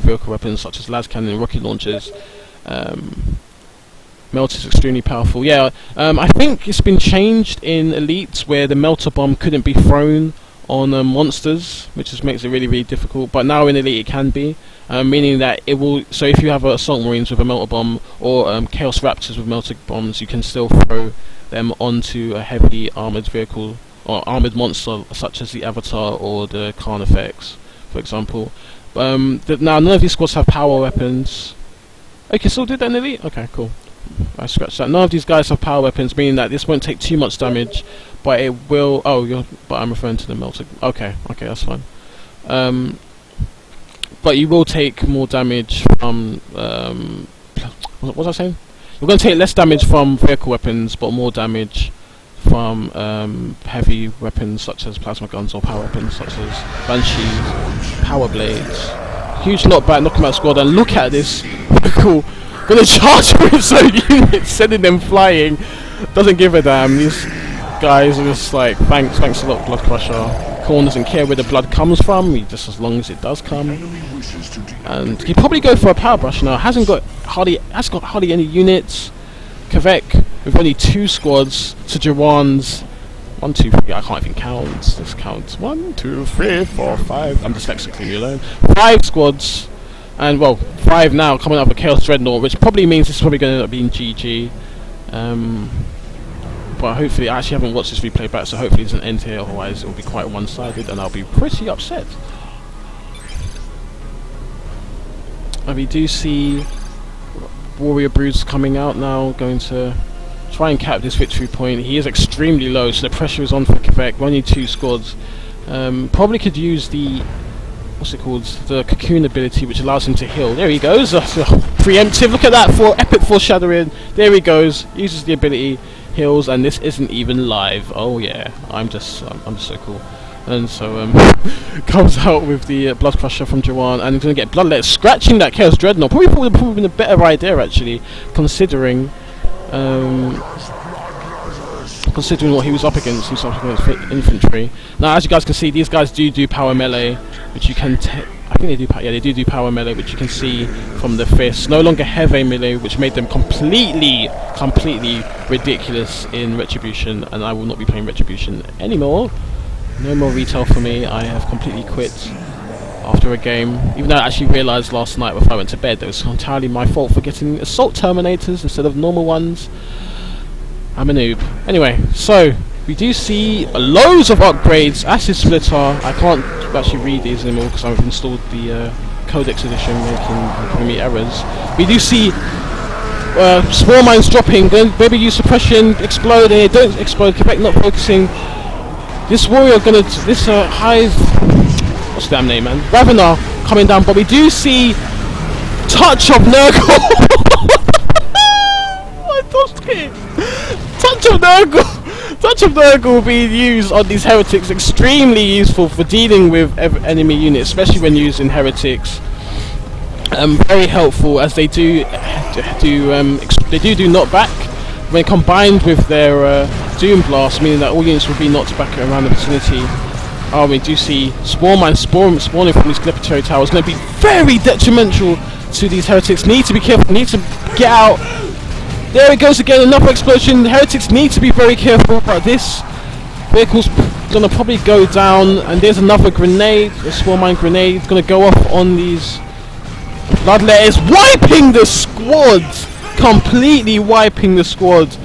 vehicle weapons such as las cannon and rocket launchers. Melt is extremely powerful. Yeah, I think it's been changed in Elite where the melter bomb couldn't be thrown on monsters, which just makes it really, really difficult. But now in Elite it can be, meaning that it will. So if you have assault marines with a melter bomb or chaos raptors with melter bombs, you can still throw them onto a heavy armored vehicle or armored monster such as the Avatar or the Carnifex, for example. Now none of these squads have power weapons. Okay, still did that in Elite? Okay, cool. I scratched that. None of these guys have power weapons, meaning that this won't take too much damage, but it will. But I'm referring to the melter. Okay, that's fine. But you will take more damage from. What was I saying? You're going to take less damage from vehicle weapons, but more damage from heavy weapons such as plasma guns or power weapons such as banshees, power blades. Huge knockback, knock him out squad, and look at this vehicle. Gonna charge with some units, sending them flying. Doesn't give a damn. These guys are just like, thanks a lot, Blood Crusher. Korn doesn't care where the blood comes from, just as long as it does come. And he'd probably go for a power brush now. Hasn't got hardly any units. Kvek with only 2 squads to Juhwann's 1, 2, 3. I can't even count. Let's count 1, 2, 3, 4, 5. I'm dyslexic, leave me alone. 5 squads. And well, 5 now coming up with Chaos Dreadnought, which probably means this is probably going to end up being GG. But hopefully, I actually haven't watched this replay back, so hopefully there's an end here, otherwise it will be quite one-sided and I'll be pretty upset. And we do see Warrior Broods coming out now, going to try and cap this victory point. He is extremely low, so the pressure is on for Kvek. We only 2 squads. Probably could use the the cocoon ability, which allows him to heal. There he goes. Preemptive. Look at that for epic foreshadowing. There he goes. Uses the ability, heals, and this isn't even live. Oh yeah, I'm just so cool. And so comes out with the Blood Crusher from Juhwann, and he's gonna get Bloodlet scratching that Chaos Dreadnought. Probably would have been a better idea actually, considering what he was up against. He was up against infantry. Now, as you guys can see, these guys do power melee, which you can. I think they do. Yeah, they do power melee, which you can see from the fists. No longer heavy melee, which made them completely ridiculous in Retribution. And I will not be playing Retribution anymore. No more retail for me. I have completely quit after a game. Even though I actually realised last night before I went to bed that it was entirely my fault for getting Assault Terminators instead of normal ones. I'm a noob. Anyway, so we do see loads of upgrades. Acid Splitter. I can't actually read these anymore because I've installed the Codex edition, giving me errors. We do see Spore Mines dropping. Baby use suppression. Explode. Don't explode. Kvek not focusing. This warrior hive. What's the damn name, man? Ravener coming down, but we do see Touch of Nurgle. I lost it. Touch of Nurgle being used on these heretics, extremely useful for dealing with enemy units, especially when using heretics. Very helpful, as they do knockback when combined with their Doom Blast, meaning that all units will be knocked back around the vicinity. We do see Spore Mines spawning from these Glyptotary towers. Going to be very detrimental to these heretics. Need to be careful. Need to get out. There it goes again, another explosion. The heretics need to be very careful, but this vehicle's gonna probably go down, and there's another grenade, a Spore Mine grenade. It's gonna go off on these Bloodletters, wiping the squad! Completely wiping the squad.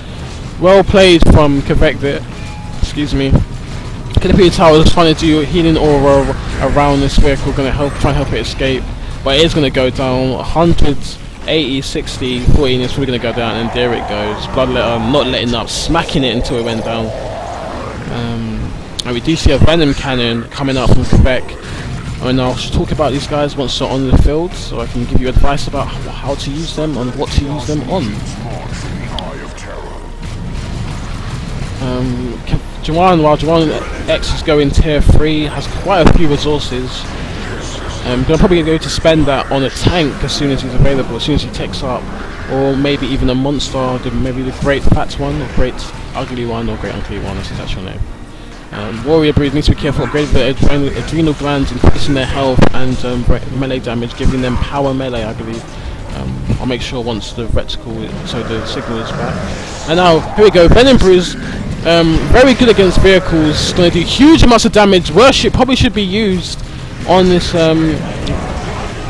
Well played from Kvek there. Excuse me. Glyptotary Tower is trying to do healing aura around this vehicle, try and help it escape, but it is gonna go down. 180, 60, 14 is probably going to go down, and there it goes. Bloodletter not letting up, smacking it until it went down. And we do see a Venom Cannon coming out from Kvek. And I'll talk about these guys once they're on the field, so I can give you advice about how to use them and what to use them on. Juhwann, while JuhwannX is going tier 3, has quite a few resources. They're probably going to spend that on a tank as soon as he's available, as soon as he takes up, or maybe even a monster, maybe the Great Fat one, or Great Ugly one, or Great Ugly one, that's his actual name. Warrior Brood needs to be careful, upgrading their adrenal glands, increasing their health and melee damage, giving them power melee, I believe. I'll make sure once the reticle, so the signal is back. And now, here we go, Venom Bruise, very good against vehicles, going to do huge amounts of damage. Worship probably should be used on this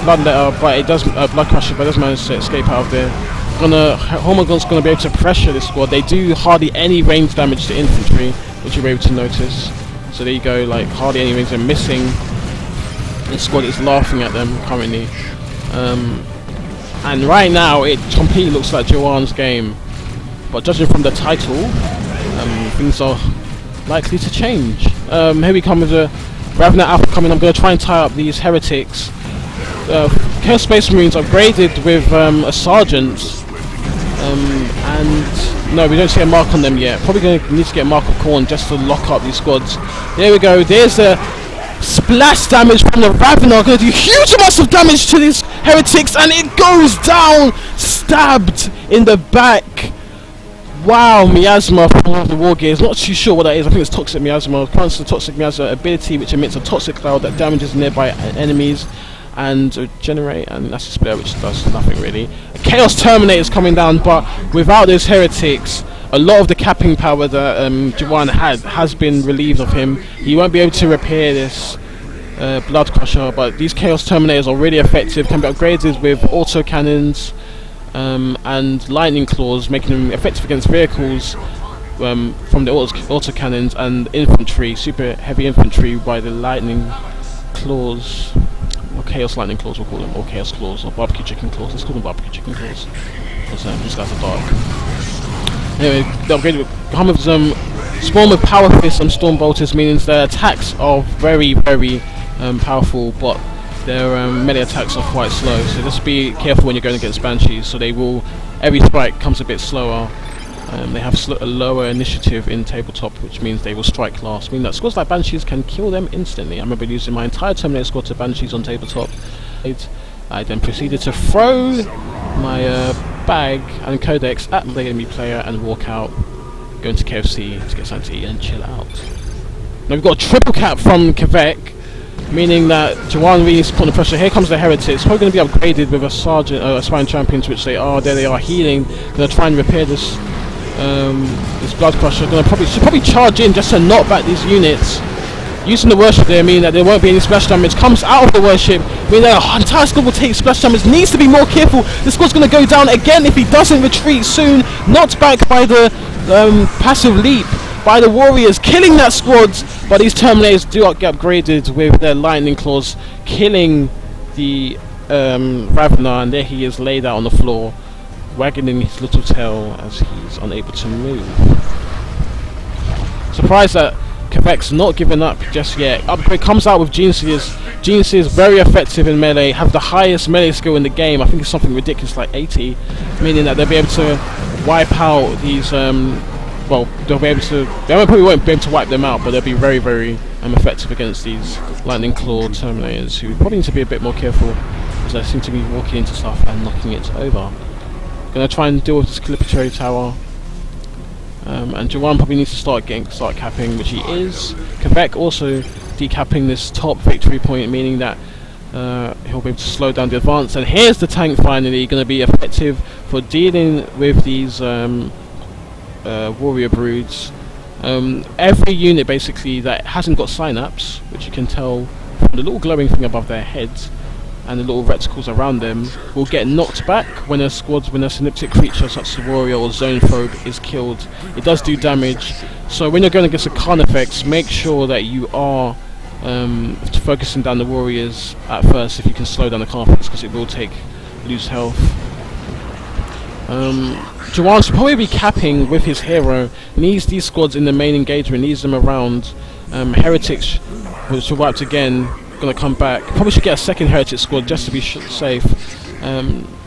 Bloodletter, but it does, Blood Crusher, but it does manage to escape out of there. Hormogon's going to be able to pressure this squad. They do hardly any range damage to infantry, which you'll be able to notice. So there you go, like hardly any range. They're missing. This squad is laughing at them currently. And right now, it completely looks like Juhwann's game. But judging from the title, things are likely to change. Here we come with the Ravna Alpha coming. I'm going to try and tie up these heretics. Chaos Space Marines upgraded with a sergeant. And no, we don't see a mark on them yet. Probably going to need to get a mark of Khorne just to lock up these squads. There we go. There's a splash damage from the Ravener. Going to do huge amounts of damage to these heretics, and it goes down, stabbed in the back. Wow, Miasma from one of the war gears. Not too sure what that is. I think it's Toxic Miasma. Grants the Toxic Miasma ability, which emits a toxic cloud that damages nearby enemies and generate, and that's a spell which does nothing really. Chaos Terminator is coming down, but without those heretics, a lot of the capping power that JuhwannX has been relieved of him. He won't be able to repair this Blood Crusher, but these Chaos Terminators are really effective, can be upgraded with auto cannons and lightning claws, making them effective against vehicles from the auto cannons, and infantry, super heavy infantry by the lightning claws. Or Chaos Lightning Claws, we'll call them, or Chaos Claws, or Barbecue Chicken Claws. Let's call them Barbecue Chicken Claws, because these guys are dark. Anyway, the upgrade will come with some Swarm with Power Fists and Storm Bolters, meaning their attacks are very, very powerful, but their melee attacks are quite slow. So just be careful when you're going against Banshees. So they will, every strike comes a bit slower. They have a lower initiative in tabletop, which means they will strike last, meaning that squads like Banshees can kill them instantly. I remember using my entire Terminator squad to Banshees on tabletop. I then proceeded to throw my bag and codex at the enemy player and walk out, go into KFC to get something to eat and chill out. Now we've got a triple cap from Kvek, meaning that JuhwannX really needs to put the pressure. Here comes the heretics, probably going to be upgraded with a sergeant, Aspiring Champions, which they are. There they are, healing. Going to try and repair this Blood Crusher. Should probably charge in just to knock back these units. Using the worship there, meaning that there won't be any splash damage. Comes out of the worship, meaning that the entire squad will take splash damage. Needs to be more careful. The squad's going to go down again if he doesn't retreat soon. Knocked back by the passive leap by the warriors, killing that squad. But these Terminators do get upgraded with their lightning claws, killing the Ravener, and there he is laid out on the floor, wagging his little tail as he's unable to move. Surprised that Kvek's not giving up just yet. Upgrade comes out with Geniuses. Geniuses very effective in melee, have the highest melee skill in the game. I think it's something ridiculous like 80, meaning that they'll be able to wipe out these well, they'll be able to, they probably won't be able to wipe them out, but they'll be very, very effective against these Lightning Claw Terminators, who probably need to be a bit more careful, as they seem to be walking into stuff and knocking it over. Gonna try and deal with this Calipari Tower, and JuhwannX probably needs to start capping, which he is. Kvek also decapping this top victory point, meaning that he'll be able to slow down the advance. And here's the tank finally, going to be effective for dealing with these warrior broods. Every unit basically that hasn't got synapse, which you can tell from the little glowing thing above their heads and the little reticles around them, will get knocked back when a synaptic creature such as a warrior or zonephobe is killed. It does do damage, so when you're going against a Carnifex, make sure that you are focusing down the warriors at first if you can slow down the Carnifex, because it will lose health. JuhwannX should probably be capping with his hero. Needs these squads in the main engagement, needs them around. Heretics, which will wiped again, gonna come back. Probably should get a second Heretic squad just to be safe.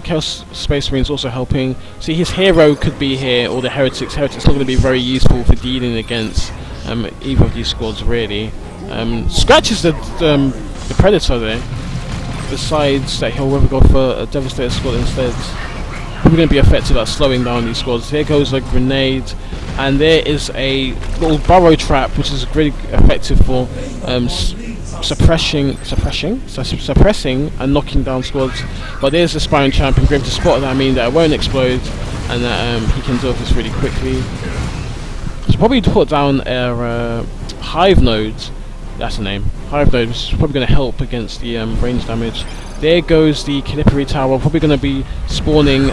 Chaos Space Marines also helping. See, his hero could be here, or the Heretics. Heretics not going to be very useful for dealing against either of these squads, really. Scratches the Predator there. Besides that, he'll go for a Devastator squad instead. Probably going to be effective at slowing down these squads. Here goes a grenade. and there is a little burrow trap which is really effective for suppressing and knocking down squads. But there's the Spartan champion, great to spot that, I mean that it won't explode and that he can deal with this really quickly. So probably put down a hive node, that's the name, hive node, which is probably going to help against the range damage. There goes the Calipari tower, probably going to be spawning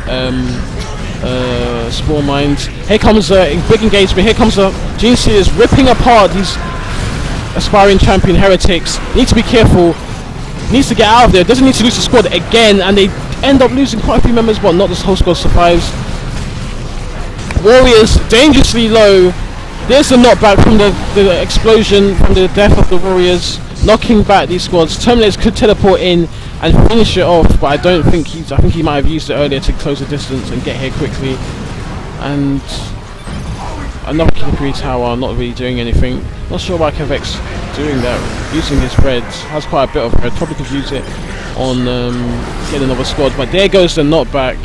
spawn mines. Here comes a big engagement, here comes the Gene Stealers ripping apart these aspiring champion heretics. Need to be careful, needs to get out of there, doesn't need to lose the squad again, and they end up losing quite a few members, but not this whole squad survives. Warriors dangerously low. There's the knockback from the explosion, from the death of the Warriors, knocking back these squads. Terminators could teleport in and finish it off, but I don't think I think he might have used it earlier to close the distance and get here quickly. And another Calipari tower, not really doing anything. Not sure why Kvek's doing that, using his reds. Has quite a bit of red, probably could use it on getting another squad, but there goes the knockback.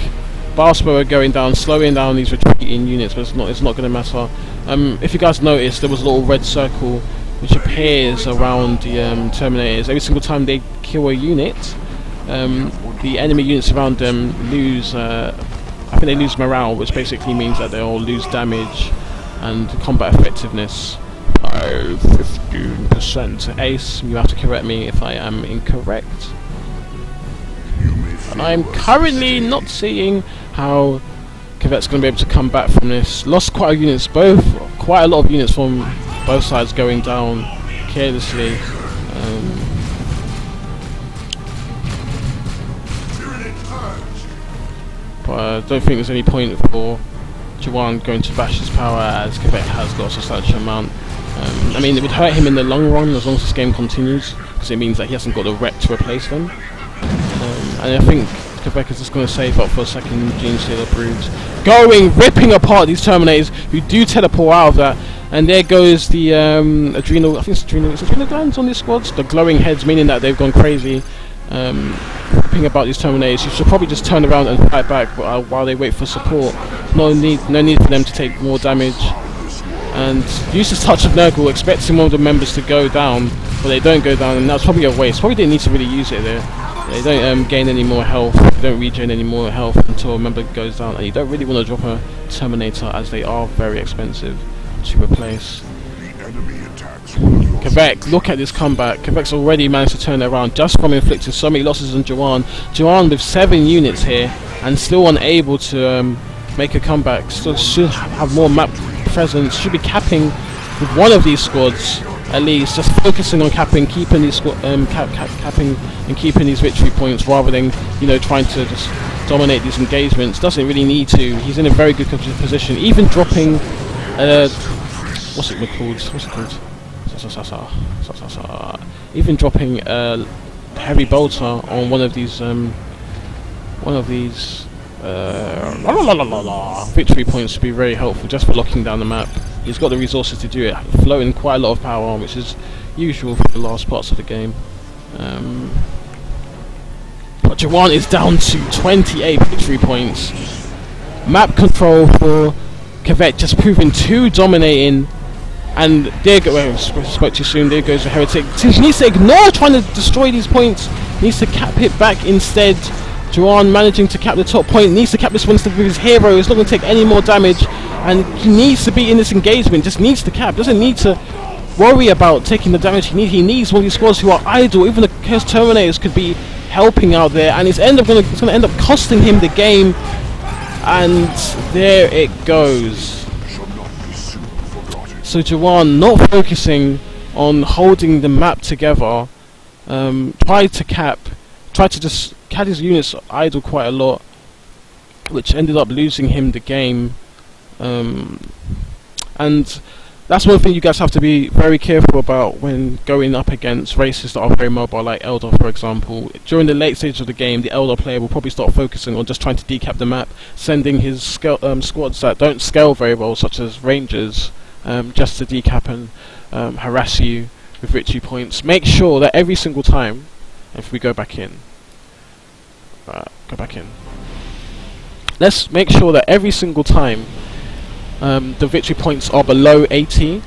Barspower going down, slowing down these retreating units, but it's not going to matter. If you guys noticed, there was a little red circle which appears around the Terminators. Every single time they kill a unit, the enemy units around them lose, I think they lose morale, which basically means that they'll lose damage and combat effectiveness by 15%. Ace, you have to correct me if I am incorrect. And I'm currently not seeing how Kvek's going to be able to come back from this. Lost quite a lot of units from both sides going down carelessly. But I don't think there's any point for Juhwann going to bash his power, as Kvek has got a substantial amount. I mean, it would hurt him in the long run as long as this game continues, because it means that he hasn't got the rep to replace them. And I think Kvek is just going to save up for a second Gene Stealer Broods. Ripping apart these Terminators who do teleport out of that. And there goes the adrenal, I think it's adrenal glands on these squads. The glowing heads, meaning that they've gone crazy. Ripping about these Terminators. You should probably just turn around and fight back while they wait for support. No need for them to take more damage. And use this touch of Nurgle, expecting one of the members to go down, but they don't go down, and that's probably a waste. Probably didn't need to really use it there. They don't gain any more health, they don't regen any more health until a member goes down, and you don't really want to drop a Terminator as they are very expensive to replace. Kvek, look at this comeback. Kvek's already managed to turn it around just from inflicting so many losses on Juhwann. Juhwann with 7 units here and still unable to make a comeback. Still should have more map presence, should be capping with one of these squads at least, just focusing on capping, keeping these capping and keeping these victory points rather than, you know, trying to just dominate these engagements. Doesn't really need to. He's in a very good position, even dropping what's it called? Even dropping a heavy bolter on one of these victory points would be very helpful just for locking down the map. He's got the resources to do it, floating quite a lot of power, which is usual for the last parts of the game. But Juhwann is down to 28 victory points. Map control for Kvek just proving too dominating. And there spoke too soon, there goes the Heretic. He needs to ignore trying to destroy these points, needs to cap it back instead. Juhwann managing to cap the top point, needs to cap this one with his hero, it's not going to take any more damage, and he needs to be in this engagement, just needs to cap, doesn't need to worry about taking the damage he needs one of these squads who are idle. Even the Chaos Terminators could be helping out there, and it's going to end up costing him the game, and there it goes. So Juhwann not focusing on holding the map together, tried to just had his units idle quite a lot, which ended up losing him the game. And that's one thing you guys have to be very careful about when going up against races that are very mobile, like Eldar, for example. During the late stage of the game, the Eldar player will probably start focusing on just trying to decap the map, sending his squads that don't scale very well, such as Rangers, just to decap and harass you with victory points. Make sure that every single time, if we go back in, let's make sure that every single time the victory points are below 80.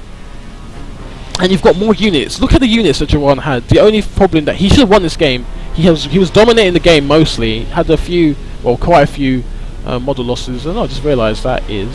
And you've got more units. Look at the units that Juhwann had. The only problem that he should have won this game. He was dominating the game mostly. Had a few, well, quite a few model losses. And I just realised that is